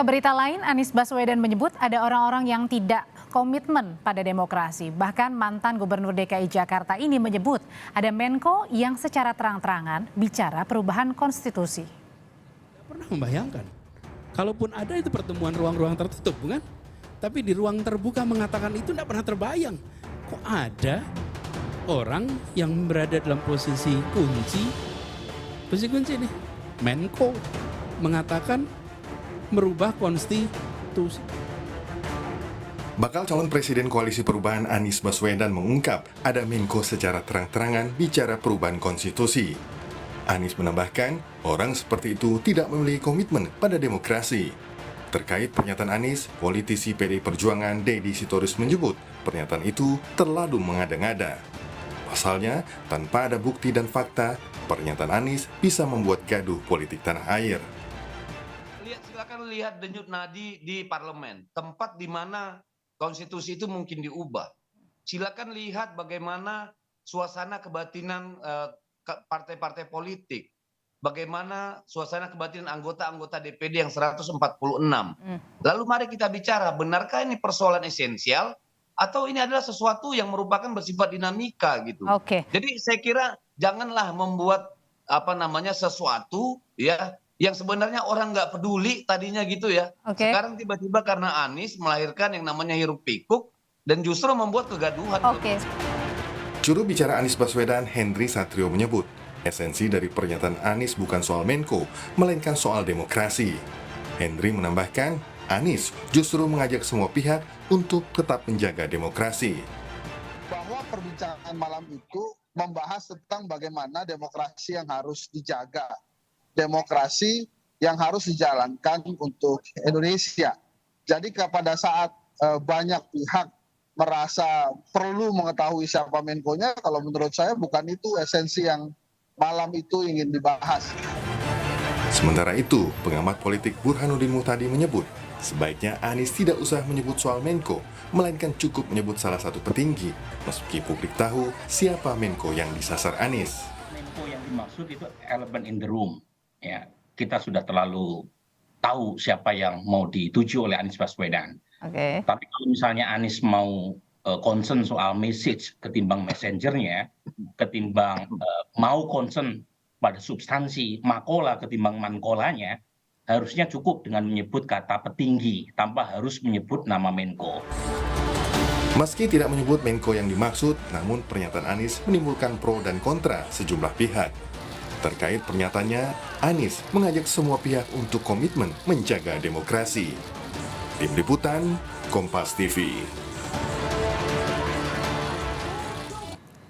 Ke berita lain, Anies Baswedan menyebut ada orang-orang yang tidak komitmen pada demokrasi. Bahkan mantan Gubernur DKI Jakarta ini menyebut ada Menko yang secara terang-terangan bicara perubahan konstitusi. Tidak pernah membayangkan, kalaupun ada itu pertemuan ruang-ruang tertutup, bukan? Tapi di ruang terbuka mengatakan itu tidak pernah terbayang. Kok ada orang yang berada dalam posisi kunci nih, Menko mengatakan merubah konstitusi. Bakal calon presiden Koalisi Perubahan Anies Baswedan mengungkap ada Menko secara terang-terangan bicara perubahan konstitusi. Anies menambahkan, orang seperti itu tidak memiliki komitmen pada demokrasi. Terkait pernyataan Anies, politisi PDI Perjuangan Deddy Sitorus menyebut pernyataan itu terlalu mengada-ngada. Pasalnya, tanpa ada bukti dan fakta, pernyataan Anies bisa membuat gaduh politik tanah air. Silakan lihat denyut nadi di parlemen, tempat di mana konstitusi itu mungkin diubah. Silakan lihat bagaimana suasana kebatinan partai-partai politik. Bagaimana suasana kebatinan anggota-anggota DPD yang 146. Lalu mari kita bicara, benarkah ini persoalan esensial atau ini adalah sesuatu yang merupakan bersifat dinamika gitu. Jadi saya kira janganlah membuat sesuatu ya yang sebenarnya orang nggak peduli tadinya gitu ya. Sekarang tiba-tiba karena Anies melahirkan yang namanya hiruk pikuk dan justru membuat kegaduhan. Juru bicara Anies Baswedan, Henry Satrio menyebut, esensi dari pernyataan Anies bukan soal Menko, melainkan soal demokrasi. Henry menambahkan, Anies justru mengajak semua pihak untuk tetap menjaga demokrasi. Bahwa perbincangan malam itu membahas tentang bagaimana demokrasi yang harus dijaga. Demokrasi yang harus dijalankan untuk Indonesia. Jadi pada saat banyak pihak merasa perlu mengetahui siapa Menko-nya, kalau menurut saya bukan itu esensi yang malam itu ingin dibahas. Sementara itu, pengamat politik Burhanuddin Muhtadi menyebut, sebaiknya Anies tidak usah menyebut soal Menko, melainkan cukup menyebut salah satu petinggi, meski publik tahu siapa Menko yang disasar Anies. Menko yang dimaksud itu elephant in the room. Ya, kita sudah terlalu tahu siapa yang mau dituju oleh Anies Baswedan. Tapi kalau misalnya Anies mau concern soal message ketimbang messengernya, ketimbang mau concern pada substansi makola ketimbang mankolanya, harusnya cukup dengan menyebut kata petinggi tanpa harus menyebut nama Menko. Meski tidak menyebut Menko yang dimaksud, namun pernyataan Anies menimbulkan pro dan kontra sejumlah pihak. Terkait pernyataannya, Anies mengajak semua pihak untuk komitmen menjaga demokrasi. Tim Liputan, Kompas TV.